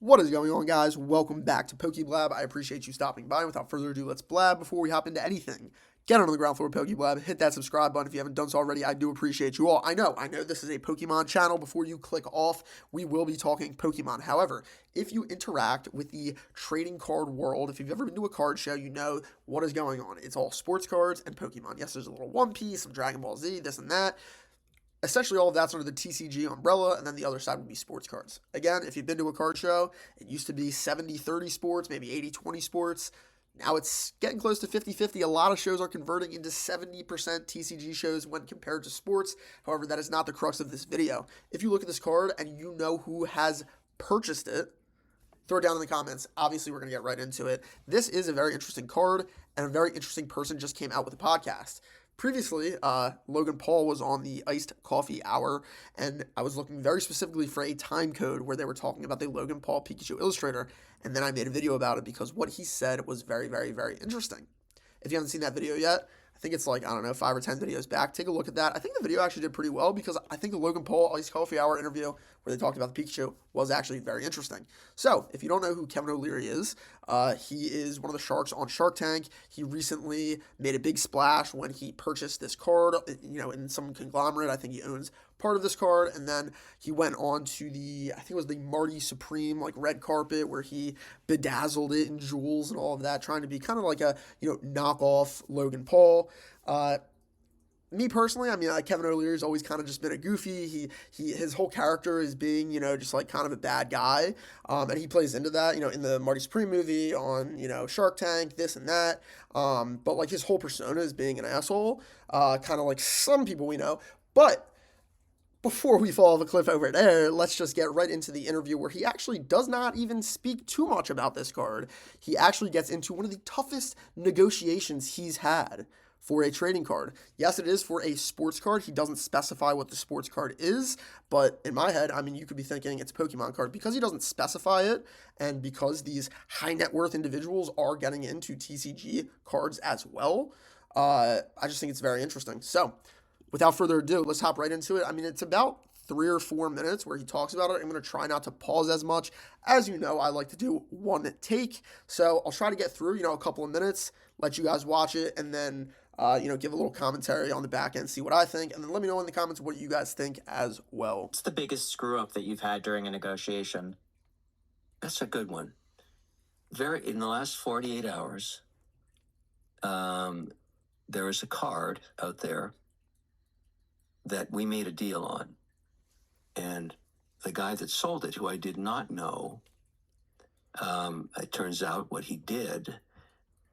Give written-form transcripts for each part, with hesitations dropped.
What is going on, guys? Welcome back to Blab. I appreciate you stopping by. Without further ado, let's blab before we hop into anything. Get on the ground floor of Blab. Hit that subscribe button if you haven't done so already. I do appreciate you all. I know this is a Pokemon channel. Before you click off, we will be talking Pokemon. However, if you interact with the trading card world, if you've ever been to a card show, you know what is going on. It's all sports cards and Pokemon. Yes, there's a little One Piece, some Dragon Ball Z, this and that. Essentially, all of that's under the TCG umbrella, and then the other side would be sports cards. Again, if you've been to a card show, it used to be 70-30 sports, maybe 80-20 sports. Now it's getting close to 50-50. A lot of shows are converting into 70% TCG shows when compared to sports. However, that is not the crux of this video. If you look at this card and you know who has purchased it, throw it down in the comments. Obviously, we're going to get right into it. This is a very interesting card, and a very interesting person just came out with a podcast. Previously, Logan Paul was on the Iced Coffee Hour, and I was looking very specifically for a time code where they were talking about the Logan Paul Pikachu Illustrator, and then I made a video about it because what he said was very, very, very interesting. If you haven't seen that video yet, I think it's 5 or 10 videos back. Take a look at that. I think the video actually did pretty well because I think the Logan Paul Iced Coffee Hour interview where they talked about the Pikachu was actually very interesting. So, if you don't know who Kevin O'Leary is, he is one of the sharks on Shark Tank. He recently made a big splash when he purchased this card, in some conglomerate. I think he owns part of this card, and then he went on to I think it was the Marty Supreme, red carpet, where he bedazzled it in jewels and all of that, trying to be kind of like a, knockoff Logan Paul. Me personally, Kevin O'Leary's always kind of just been a goofy. His whole character is being, just kind of a bad guy, and he plays into that, in the Marty Supreme movie, on, Shark Tank, this and that, but his whole persona is being an asshole, kind of like some people we know. But before we fall off a cliff over there, let's just get right into the interview where he actually does not even speak too much about this card. He actually gets into one of the toughest negotiations he's had for a trading card. Yes, it is for a sports card. He doesn't specify what the sports card is, but in my head, you could be thinking it's a Pokemon card. Because he doesn't specify it, and because these high net worth individuals are getting into TCG cards as well, I just think it's very interesting. So, without further ado, let's hop right into it. It's about 3 or 4 minutes where he talks about it. I'm going to try not to pause as much. As you know, I like to do one take, so I'll try to get through, a couple of minutes, let you guys watch it, and then give a little commentary on the back end, see what I think, and then let me know in the comments what you guys think as well. What's the biggest screw up that you've had during a negotiation? That's a good one. In the last 48 hours, there was a card out there that we made a deal on, and the guy that sold it, who I did not know, it turns out what he did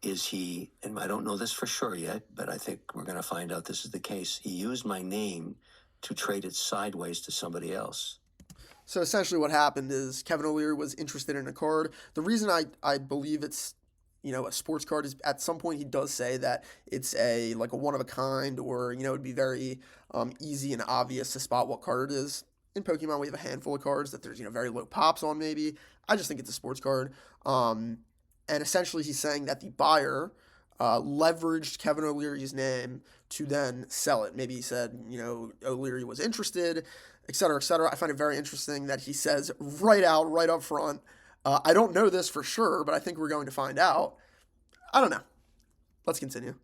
is and I don't know this for sure yet, but I think we're going to find out this is the case. He used my name to trade it sideways to somebody else. So essentially what happened is Kevin O'Leary was interested in a card. The reason I believe it's, a sports card is at some point he does say that it's a one of a kind, or, it'd be very easy and obvious to spot what card it is. In Pokemon, we have a handful of cards that there's, very low pops on maybe. I just think it's a sports card. And essentially he's saying that the buyer leveraged Kevin O'Leary's name to then sell it. Maybe he said, O'Leary was interested, et cetera, et cetera. I find it very interesting that he says right up front, I don't know this for sure, but I think we're going to find out. I don't know. Let's continue.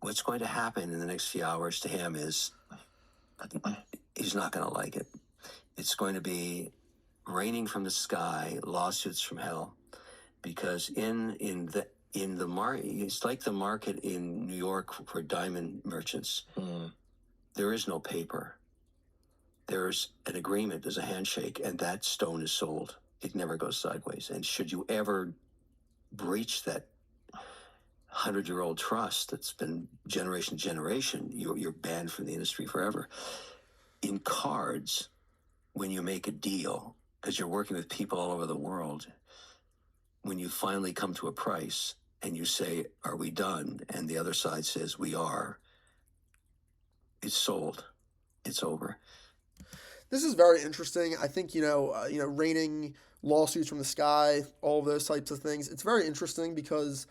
What's going to happen in the next few hours to him is he's not going to like it. It's going to be raining from the sky, lawsuits from hell. Because in the market, it's like the market in New York for diamond merchants. There is no paper. There's an agreement, there's a handshake, and that stone is sold. It never goes sideways. And should you ever breach that 100-year-old trust that's been generation to generation, you're banned from the industry forever. In cards, when you make a deal, because you're working with people all over the world, when you finally come to a price and you say, are we done? And the other side says, we are. It's sold. It's over. This is very interesting. I think, raining lawsuits from the sky, all of those types of things. It's very interesting because,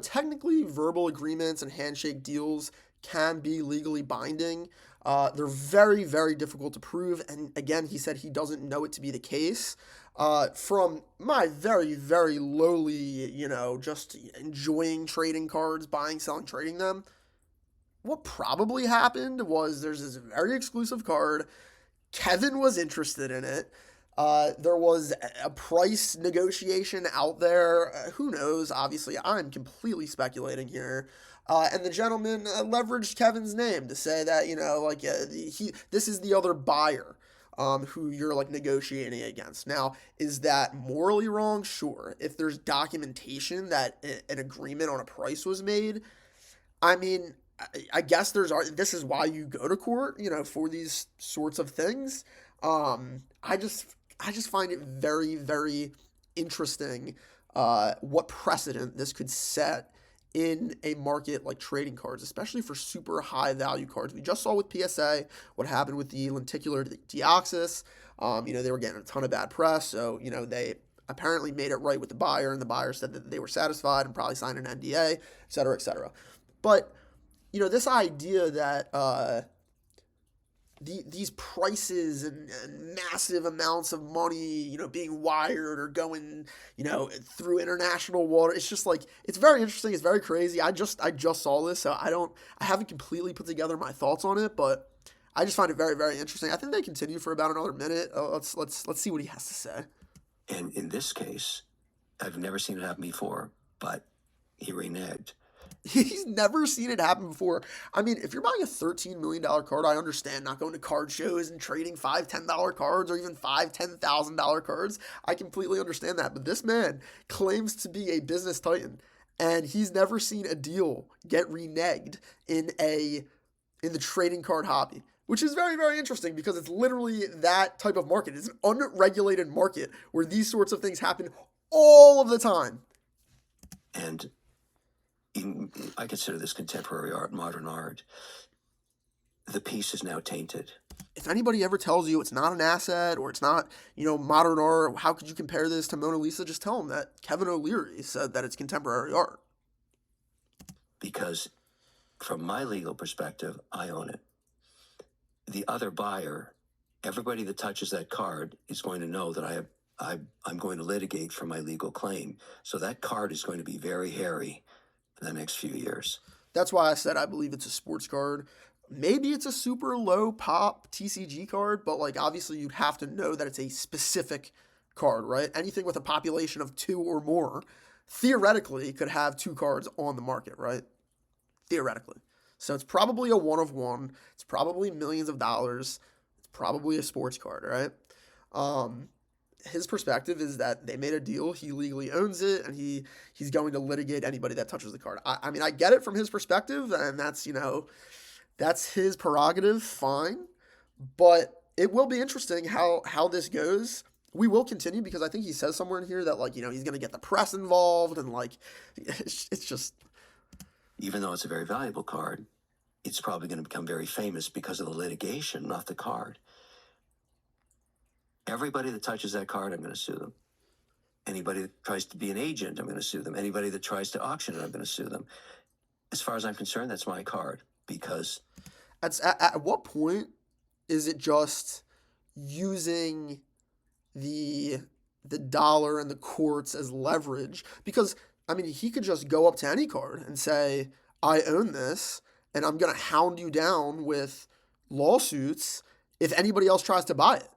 technically verbal agreements and handshake deals can be legally binding. They're very, very difficult to prove. And again, he said he doesn't know it to be the case. From my very, very lowly, just enjoying trading cards, buying, selling, trading them, what probably happened was there's this very exclusive card. Kevin was interested in it. There was a price negotiation out there. Who knows? Obviously, I'm completely speculating here. And the gentleman leveraged Kevin's name to say that this is the other buyer who you're like negotiating against. Now, is that morally wrong? Sure. If there's documentation that an agreement on a price was made, I mean, I guess this is why you go to court, for these sorts of things. I just find it very, very interesting what precedent this could set in a market like trading cards, especially for super high value cards. We just saw with PSA what happened with the lenticular deoxys. They were getting a ton of bad press, so they apparently made it right with the buyer, and the buyer said that they were satisfied and probably signed an NDA, et cetera, et cetera. But this idea that these prices and massive amounts of money, being wired or going, through international water, it's just like it's very interesting. It's very crazy. I just saw this, so I haven't completely put together my thoughts on it, but I just find it very, very interesting. I think they continue for about another minute. Let's see what he has to say. And in this case, I've never seen it happen before, but he reneged. He's never seen it happen before. I mean, if you're buying a $13 million card, I understand not going to card shows and trading $5, $10 cards or even $5,000, $10,000 cards. I completely understand that. But this man claims to be a business titan, and he's never seen a deal get reneged in the trading card hobby, which is very, very interesting because it's literally that type of market. It's an unregulated market where these sorts of things happen all of the time. And I consider this contemporary art, modern art. The piece is now tainted. If anybody ever tells you it's not an asset or it's not, modern art, how could you compare this to Mona Lisa? Just tell them that Kevin O'Leary said that it's contemporary art. Because from my legal perspective, I own it. The other buyer, everybody that touches that card is going to know that I'm going to litigate for my legal claim. So that card is going to be very hairy in the next few years. That's why I said I believe it's a sports card. Maybe it's a super low pop TCG card, but obviously you'd have to know that it's a specific card, right? Anything with a population of 2 or more theoretically could have 2 cards on the market, right? Theoretically. So it's probably a one of one. It's probably millions of dollars. It's probably a sports card, right? His perspective is that they made a deal, he legally owns it, and he's going to litigate anybody that touches the card. I mean, I get it from his perspective, and that's his prerogative, fine. But it will be interesting how this goes. We will continue because I think he says somewhere in here that he's going to get the press involved, and it's just. Even though it's a very valuable card, it's probably going to become very famous because of the litigation, not the card. Everybody that touches that card, I'm going to sue them. Anybody that tries to be an agent, I'm going to sue them. Anybody that tries to auction it, I'm going to sue them. As far as I'm concerned, that's my card because... At what point is it just using the dollar and the courts as leverage? Because, I mean, he could just go up to any card and say, I own this, and I'm going to hound you down with lawsuits if anybody else tries to buy it.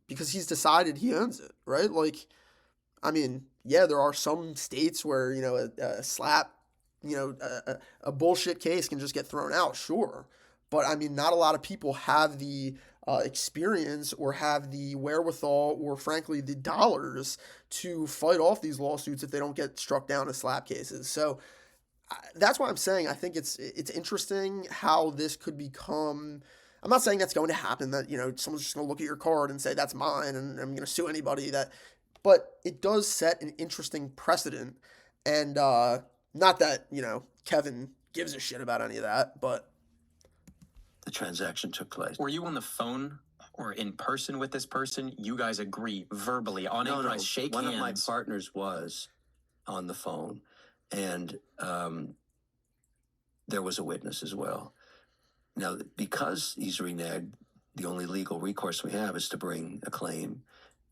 Because he's decided he owns it, right? I mean, yeah, there are some states where, a slap, a bullshit case can just get thrown out, sure. But, I mean, not a lot of people have the experience or have the wherewithal or, frankly, the dollars to fight off these lawsuits if they don't get struck down as slap cases. So that's why I'm saying I think it's interesting how this could become... I'm not saying that's going to happen, that, someone's just going to look at your card and say, that's mine, and I'm going to sue anybody. But it does set an interesting precedent. And not that, Kevin gives a shit about any of that, but... The transaction took place. Were you on the phone or in person with this person? You guys agree verbally on a price, shake hands. One of my partners was on the phone, and there was a witness as well. Now, because he's reneged, the only legal recourse we have is to bring a claim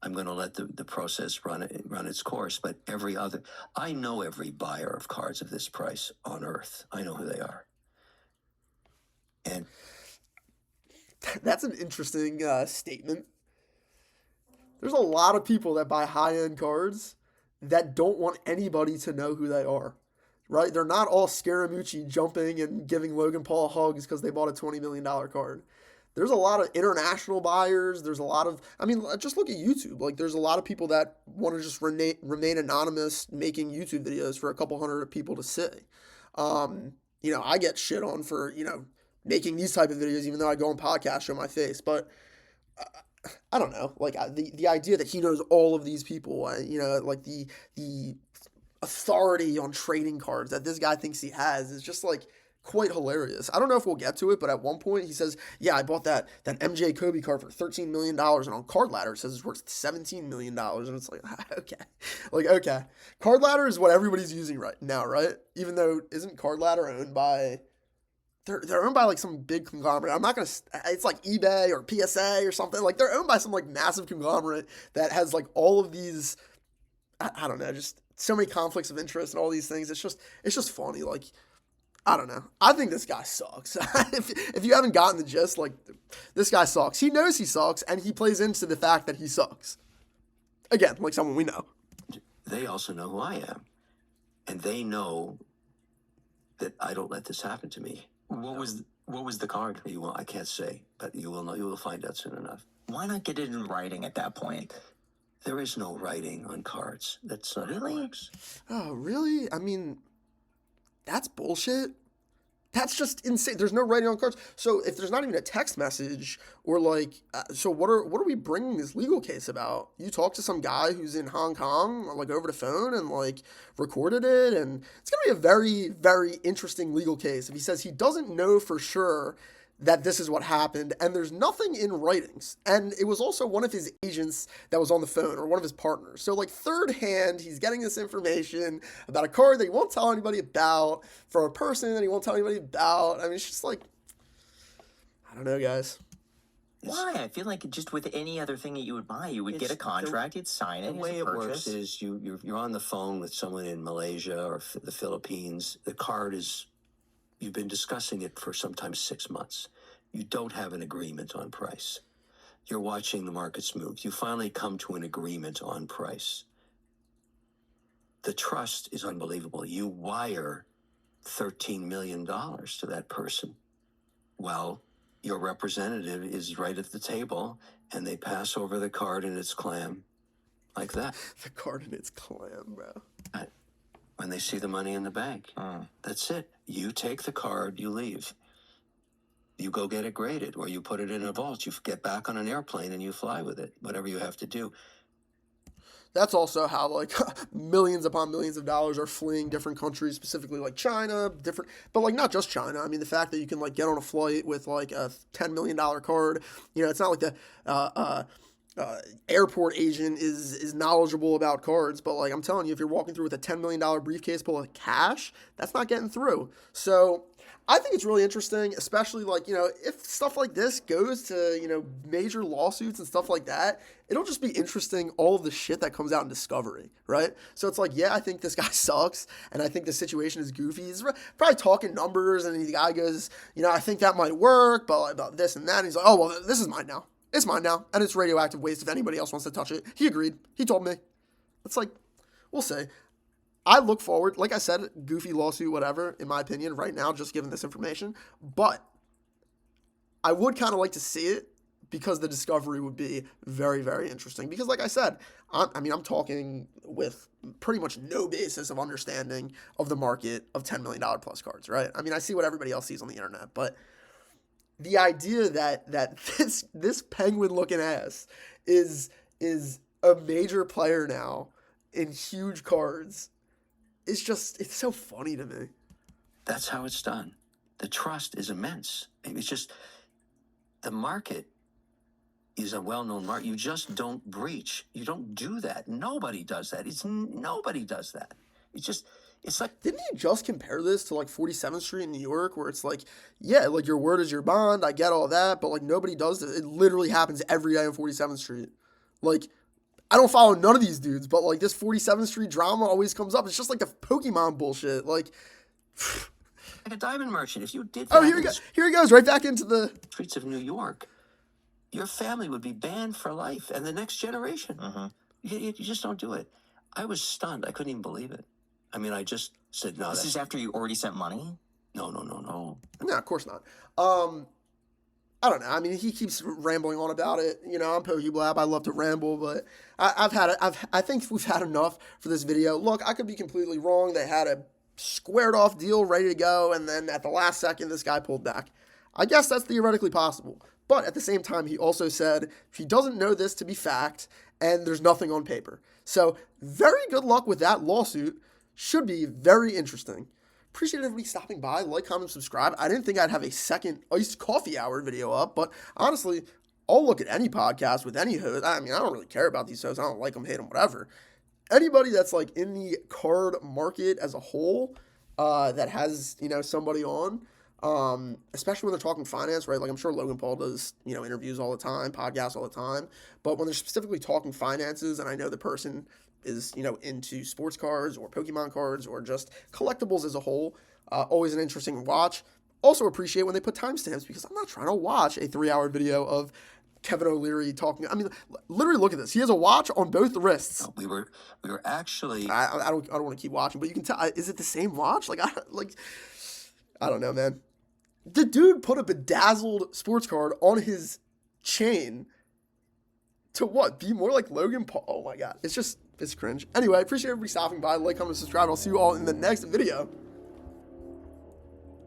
I'm going to let the process run its course. But I know every buyer of cards of this price on earth. I know who they are. And That's an interesting statement. There's a lot of people that buy high-end cards that don't want anybody to know who they are, right? They're not all Scaramucci jumping and giving Logan Paul hugs because they bought a $20 million card. There's a lot of international buyers. There's a lot of, I mean, just look at YouTube. Like, there's a lot of people that want to just remain anonymous making YouTube videos for a couple hundred people to see. I get shit on for, making these type of videos, even though I go on podcasts, show my face. But I don't know, like the idea that he knows all of these people, like the authority on trading cards that this guy thinks he has is just like quite hilarious. I don't know if we'll get to it, but at one point he says, "Yeah, I bought that MJ Kobe card for $13 million," and on Card Ladder it says it's worth $17 million, and it's like, okay, Card Ladder is what everybody's using right now, right? Even though isn't Card Ladder owned by they're owned by like some big conglomerate. I'm not gonna. It's like eBay or PSA or something. Like they're owned by some like massive conglomerate that has like all of these. I don't know, just so many conflicts of interest and all these things. It's just funny. Like I don't know. I think this guy sucks. if you haven't gotten the gist, like this guy sucks. He knows he sucks, and he plays into the fact that he sucks. Again, like someone we know. They also know who I am, and they know that I don't let this happen to me. What was the card? I can't say, but you will know. You will find out soon enough. Why not get it in writing at that point? There is no writing on cards. That's not how it works. Oh, really? I mean, that's bullshit. That's just insane. There's no writing on cards. So if there's not even a text message or like, so what are we bringing this legal case about? You talk to some guy who's in Hong Kong, like over the phone and like recorded it. And it's going to be a very, very interesting legal case. If he says he doesn't know for sure that this is what happened and there's nothing in writings. And it was also one of his agents that was on the phone or one of his partners. So like third hand, he's getting this information about a card that he won't tell anybody about from a person that he won't tell anybody about. I mean, it's just like, I don't know, guys. Why? I feel like just with any other thing that you would buy, you would get a contract, you'd sign it. The way it works is you're on the phone with someone in Malaysia or the Philippines. The card is, you've been discussing it for sometimes 6 months. You don't have an agreement on price. You're watching the markets move. You finally come to an agreement on price. The trust is unbelievable. You wire $13 million to that person. Well, your representative is right at the table, and they pass over the card in its clam like that. The card in its clam, bro. When they see the money in the bank. That's it. You take the card, you leave. You go get it graded, or you put it in a vault. You get back on an airplane and you fly with it, whatever you have to do. That's also how like millions upon millions of dollars are fleeing different countries, specifically like China, but like not just China. I mean, the fact that you can like get on a flight with like a $10 million card, it's not like the airport agent is knowledgeable about cards, but like I'm telling you, if you're walking through with a $10 million briefcase full of cash, that's not getting through. So I think it's really interesting, especially like, if stuff like this goes to, major lawsuits and stuff like that, it'll just be interesting, all of the shit that comes out in discovery, right? So it's like, yeah, I think this guy sucks, and I think the situation is goofy. He's probably talking numbers, and the guy goes, I think that might work, but about this and that, and he's like, oh, well, this is mine now. It's mine now, and it's radioactive waste if anybody else wants to touch it. He agreed. He told me. It's like, we'll see. I look forward, like I said, goofy lawsuit, whatever, in my opinion, right now, just given this information. But I would kind of like to see it because the discovery would be very, very interesting. Because like I said, I'm talking with pretty much no basis of understanding of the market of $10 million plus cards, right? I mean, I see what everybody else sees on the internet, but the idea that this penguin-looking ass is a major player now in huge cards, it's so funny to me. That's how it's done. The trust is immense. It's just, the market is a well-known market. You just don't breach. You don't do that. Nobody does that. Nobody does that. It's like, didn't he just compare this to like 47th Street in New York, where it's like, yeah, like your word is your bond. I get all that, but like nobody does it. It literally happens every day on 47th Street. Like I don't follow none of these dudes, but like this 47th Street drama always comes up. It's just like the Pokemon bullshit. Like, Like a diamond merchant. If you did oh, that here in he the goes. Here he goes, right back into the. streets of New York, your family would be banned for life, and the next generation. You just don't do it. I was stunned. I couldn't even believe it. I mean, I just said, no. This is after you already sent money? No. No, of course not. I don't know. I mean, he keeps rambling on about it. You know, I'm PokeBlab. I love to ramble, but I think we've had enough for this video. Look, I could be completely wrong. They had a squared off deal ready to go, and then at the last second, this guy pulled back. I guess that's theoretically possible. But at the same time, he also said he doesn't know this to be fact, and there's nothing on paper. So very good luck with that lawsuit. Should be very interesting. Appreciate everybody stopping by. Like, comment, subscribe. I didn't think I'd have a second iced coffee hour video up, but honestly, I'll look at any podcast with any host. I mean, I don't really care about these hosts. I don't like them, hate them, whatever. Anybody that's like in the card market as a whole, that has, you know, somebody on, especially when they're talking finance, right? Like I'm sure Logan Paul does, you know, interviews all the time, podcasts all the time, but when they're specifically talking finances and I know the person is, you know, into sports cards or Pokemon cards or just collectibles as a whole, always an interesting watch. Also appreciate when they put timestamps because I'm not trying to watch a 3-hour video of Kevin O'Leary talking. I mean, literally look at this. He has a watch on both wrists. No, we were actually. I don't want to keep watching, but you can tell. Is it the same watch? I don't know, man. The dude put a bedazzled sports card on his chain to what? Be more like Logan Paul? Oh my God. It's cringe. Anyway, I appreciate everybody stopping by. Like, comment, subscribe. I'll see you all in the next video.